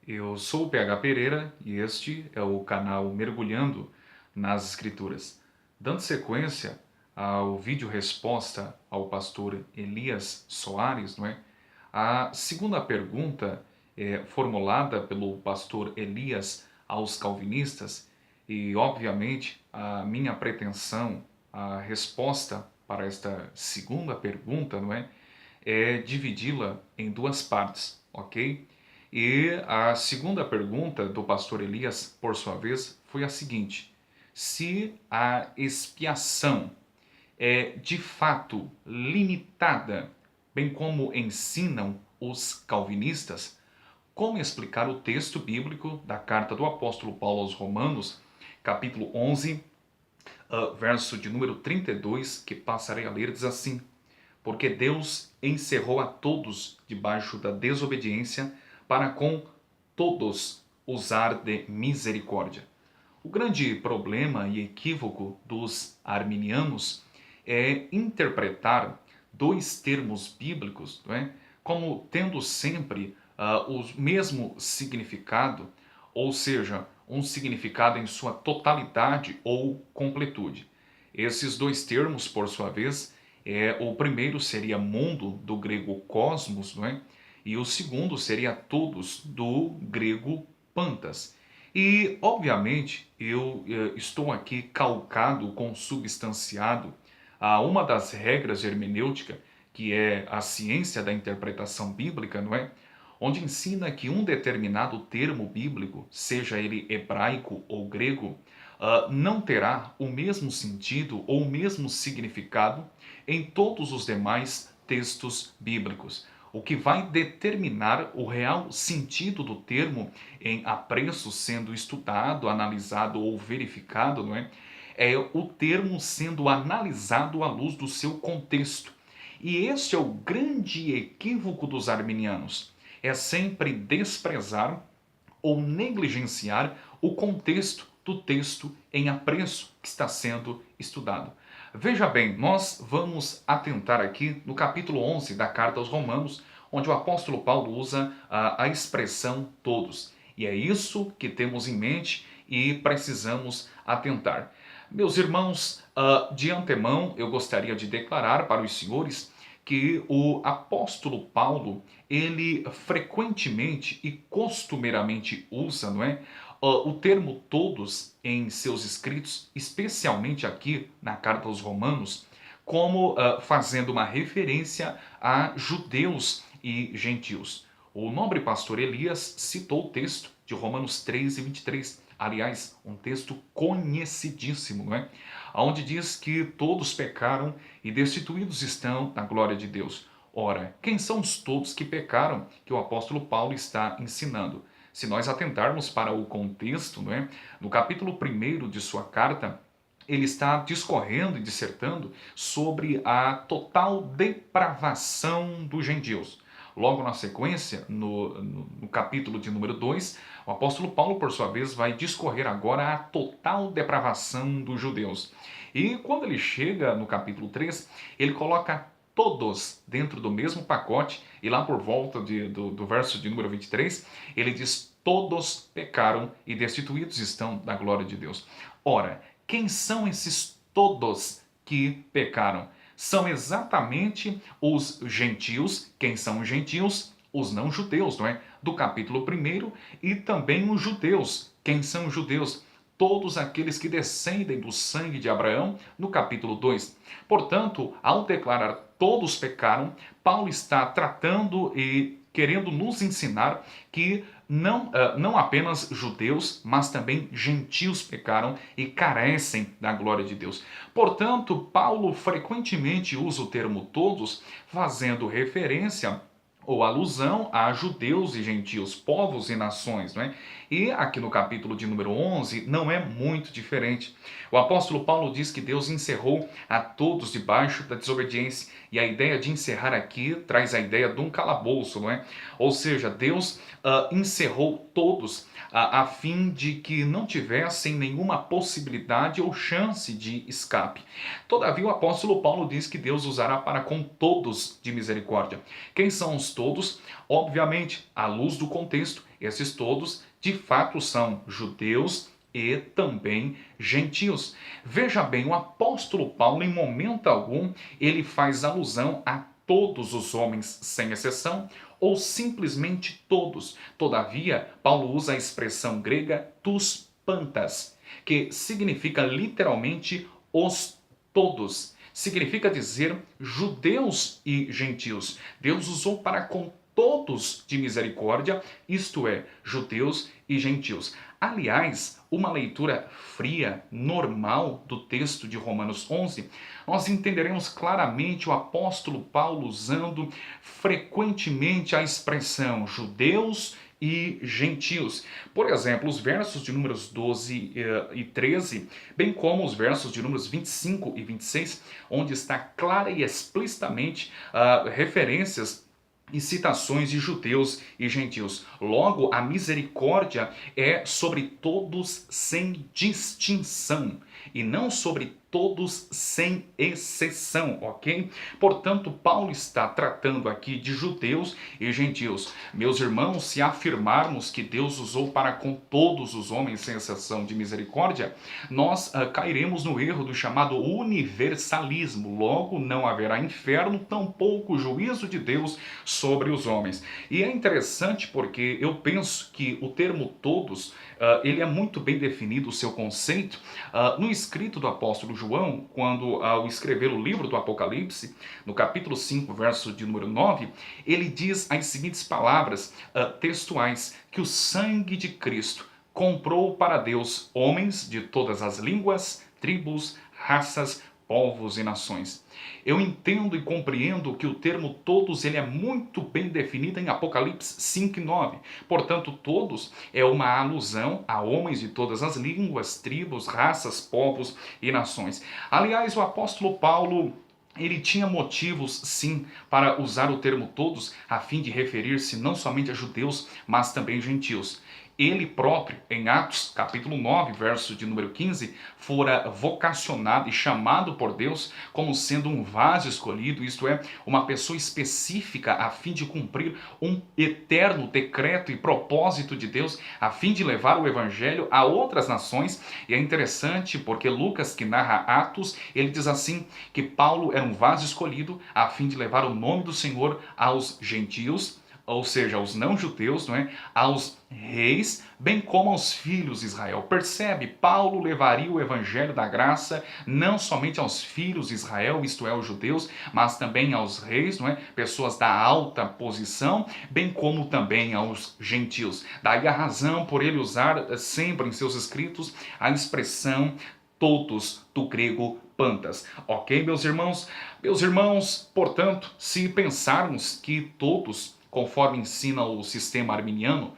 Eu sou o PH Pereira e este é o canal Mergulhando nas Escrituras. Dando sequência ao vídeo resposta ao pastor Elias Soares, não é? A segunda pergunta é formulada pelo pastor Elias aos calvinistas e, obviamente, a minha pretensão, a resposta para esta segunda pergunta, não é? É dividi-la em duas partes, ok? E a segunda pergunta do pastor Elias, por sua vez, foi a seguinte: se a expiação é de fato limitada, bem como ensinam os calvinistas, como explicar o texto bíblico da carta do apóstolo Paulo aos Romanos, capítulo 11, verso de número 32, que passarei a ler, diz assim: porque Deus encerrou a todos debaixo da desobediência, para com todos usar de misericórdia. O grande problema e equívoco dos arminianos é interpretar dois termos bíblicos, não é, como tendo sempre o mesmo significado, ou seja, um significado em sua totalidade ou completude. Esses dois termos, por sua vez, o primeiro seria mundo, do grego cosmos, não é? E o segundo seria todos, do grego pantas. E, obviamente, eu estou aqui calcado, consubstanciado a uma das regras de hermenêutica, que é a ciência da interpretação bíblica, não é? Onde ensina que um determinado termo bíblico, seja ele hebraico ou grego, não terá o mesmo sentido ou o mesmo significado em todos os demais textos bíblicos. O que vai determinar o real sentido do termo em apreço sendo estudado, analisado ou verificado, não é? É o termo sendo analisado à luz do seu contexto. E este é o grande equívoco dos arminianos. É sempre desprezar ou negligenciar o contexto do texto em apreço que está sendo estudado. Veja bem, nós vamos atentar aqui no capítulo 11 da carta aos Romanos, onde o apóstolo Paulo usa a expressão todos. E é isso que temos em mente e precisamos atentar. Meus irmãos, de antemão eu gostaria de declarar para os senhores que o apóstolo Paulo, ele frequentemente e costumeiramente usa, não é, o termo todos em seus escritos, especialmente aqui na carta aos Romanos, como fazendo uma referência a judeus e gentios. O nobre pastor Elias citou o texto de Romanos 3 e 23, aliás, um texto conhecidíssimo, não é? Onde diz que todos pecaram e destituídos estão da glória de Deus. Ora, quem são os todos que pecaram que o apóstolo Paulo está ensinando? Se nós atentarmos para o contexto, não é? No capítulo 1 de sua carta, ele está discorrendo e dissertando sobre a total depravação dos gentios. Logo na sequência, no capítulo de número 2, o apóstolo Paulo, por sua vez, vai discorrer agora a total depravação dos judeus. E quando ele chega no capítulo 3, ele coloca todos dentro do mesmo pacote, e lá por volta do verso de número 23, ele diz: todos pecaram e destituídos estão da glória de Deus. Ora, quem são esses todos que pecaram? São exatamente os gentios. Quem são os gentios? Os não-judeus, não é? Do capítulo 1, e também os judeus. Quem são os judeus? Todos aqueles que descendem do sangue de Abraão, no capítulo 2. Portanto, ao declarar todos pecaram, Paulo está tratando e querendo nos ensinar que não apenas judeus, mas também gentios pecaram e carecem da glória de Deus. Portanto, Paulo frequentemente usa o termo todos, fazendo referência ou alusão a judeus e gentios, povos e nações, não é? E aqui no capítulo de número 11 não é muito diferente. O apóstolo Paulo diz que Deus encerrou a todos debaixo da desobediência, E a ideia de encerrar aqui traz a ideia de um calabouço, não é? Ou seja, Deus encerrou todos a fim de que não tivessem nenhuma possibilidade ou chance de escape. Todavia, o apóstolo Paulo diz que Deus usará para com todos de misericórdia. Quem são os todos? Obviamente, à luz do contexto, esses todos de fato são judeus e também gentios. Veja bem, o apóstolo Paulo, em momento algum, ele faz alusão a todos os homens, sem exceção, ou simplesmente todos. Todavia, Paulo usa a expressão grega tous pantas, que significa literalmente os todos. Significa dizer judeus e gentios. Deus usou para com todos de misericórdia, isto é, judeus e gentios. Aliás, uma leitura fria, normal do texto de Romanos 11, nós entenderemos claramente o apóstolo Paulo usando frequentemente a expressão judeus e gentios. Por exemplo, os versos de números 12 e 13, bem como os versos de números 25 e 26, onde está clara e explicitamente referências e citações de judeus e gentios. Logo, a misericórdia é sobre todos sem distinção e não sobre todos sem exceção, ok? Portanto, Paulo está tratando aqui de judeus e gentios. Meus irmãos, se afirmarmos que Deus usou para com todos os homens sem exceção de misericórdia, nós cairemos no erro do chamado universalismo. Logo, não haverá inferno, tampouco juízo de Deus sobre os homens. E é interessante porque eu penso que o termo todos, ele é muito bem definido, o seu conceito, no escrito do apóstolo João, quando ao escrever o livro do Apocalipse, no capítulo 5, verso de número 9, ele diz as seguintes palavras textuais, que o sangue de Cristo comprou para Deus homens de todas as línguas, tribos, raças, povos e nações. Eu entendo e compreendo que o termo todos ele é muito bem definido em Apocalipse 5 e 9. Portanto, todos é uma alusão a homens de todas as línguas, tribos, raças, povos e nações. Aliás, o apóstolo Paulo ele tinha motivos, sim, para usar o termo todos, a fim de referir-se não somente a judeus, mas também gentios. Ele próprio, em Atos, capítulo 9, verso de número 15, fora vocacionado e chamado por Deus como sendo um vaso escolhido, isto é, uma pessoa específica a fim de cumprir um eterno decreto e propósito de Deus, a fim de levar o evangelho a outras nações. E é interessante porque Lucas, que narra Atos, ele diz assim, que Paulo era um vaso escolhido a fim de levar o nome do Senhor aos gentios, ou seja, aos não-judeus, não é? Aos reis, bem como aos filhos de Israel. Percebe? Paulo levaria o evangelho da graça não somente aos filhos de Israel, isto é, aos judeus, mas também aos reis, não é? Pessoas da alta posição, bem como também aos gentios. Daí a razão por ele usar sempre em seus escritos a expressão todos, do grego pantas. Ok, meus irmãos? Meus irmãos, portanto, se pensarmos que todos, conforme ensina o sistema arminiano,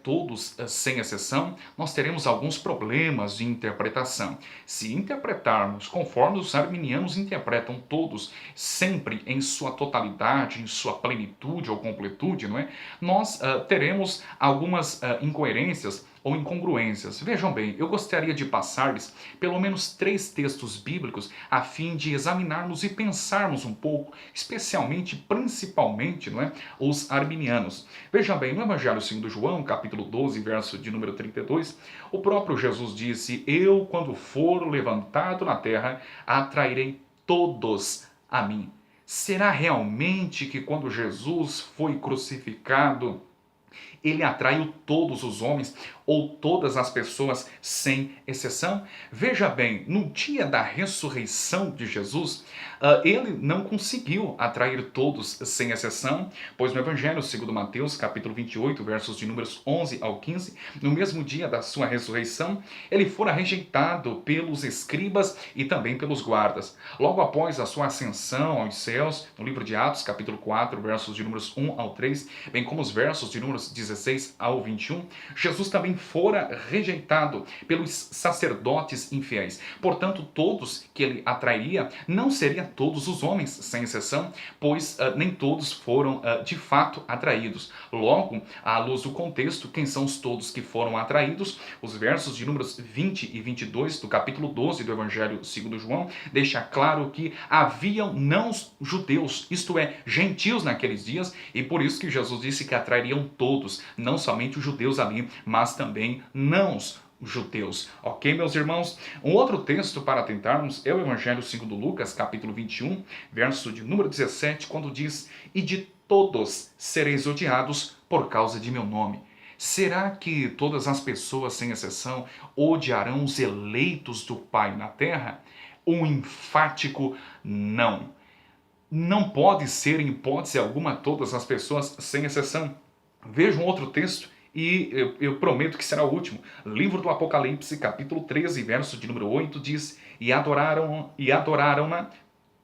todos sem exceção, nós teremos alguns problemas de interpretação. Se interpretarmos conforme os arminianos interpretam todos, sempre em sua totalidade, em sua plenitude ou completude, não é? Nós teremos algumas incoerências ou incongruências. Vejam bem, eu gostaria de passar-lhes pelo menos 3 textos bíblicos a fim de examinarmos e pensarmos um pouco, especialmente, principalmente, não é, os arminianos. Vejam bem, no Evangelho segundo João, capítulo 12, verso de número 32, o próprio Jesus disse, eu, quando for levantado na terra, atrairei todos a mim. Será realmente que quando Jesus foi crucificado, ele atraiu todos os homens ou todas as pessoas sem exceção? Veja bem, no dia da ressurreição de Jesus, ele não conseguiu atrair todos sem exceção, pois no Evangelho segundo Mateus, capítulo 28, versos de números 11 ao 15, no mesmo dia da sua ressurreição, ele fora rejeitado pelos escribas e também pelos guardas. Logo após a sua ascensão aos céus, no livro de Atos, capítulo 4, versos de números 1 ao 3, bem como os versos de números 17 16 ao 21, Jesus também fora rejeitado pelos sacerdotes infiéis. Portanto, todos que ele atrairia não seriam todos os homens, sem exceção, pois nem todos foram de fato atraídos. Logo, à luz do contexto, quem são os todos que foram atraídos? Os versos de números 20 e 22 do capítulo 12 do Evangelho segundo João deixa claro que haviam não judeus, isto é, gentios naqueles dias, e por isso que Jesus disse que atrairiam todos, não somente os judeus ali, mas também não os judeus. Ok, meus irmãos? Um outro texto para atentarmos é o Evangelho segundo Lucas, capítulo 21, verso de número 17, quando diz: "E de todos sereis odiados por causa de meu nome." Será que todas as pessoas, sem exceção, odiarão os eleitos do Pai na terra? Um enfático não. Não pode ser, em hipótese alguma, todas as pessoas, sem exceção. Veja um outro texto e eu prometo que será o último. Livro do Apocalipse, capítulo 13, verso de número 8, diz: "E adoraram-na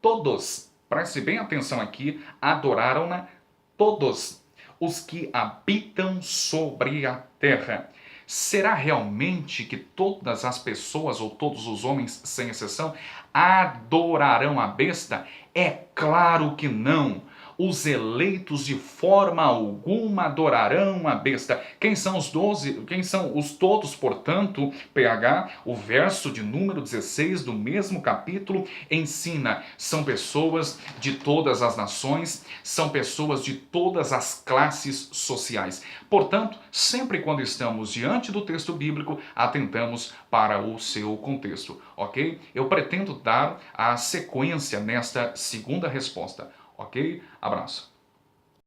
todos." Preste bem atenção aqui. Adoraram-na todos os que habitam sobre a terra. Será realmente que todas as pessoas, ou todos os homens, sem exceção, adorarão a besta? É claro que não. Os eleitos de forma alguma adorarão a besta. Quem são os 12? Quem são os todos, portanto? PH, o verso de número 16 do mesmo capítulo ensina: são pessoas de todas as nações, são pessoas de todas as classes sociais. Portanto, sempre quando estamos diante do texto bíblico, atentamos para o seu contexto, ok? Eu pretendo dar a sequência nesta segunda resposta. Ok? Abraço.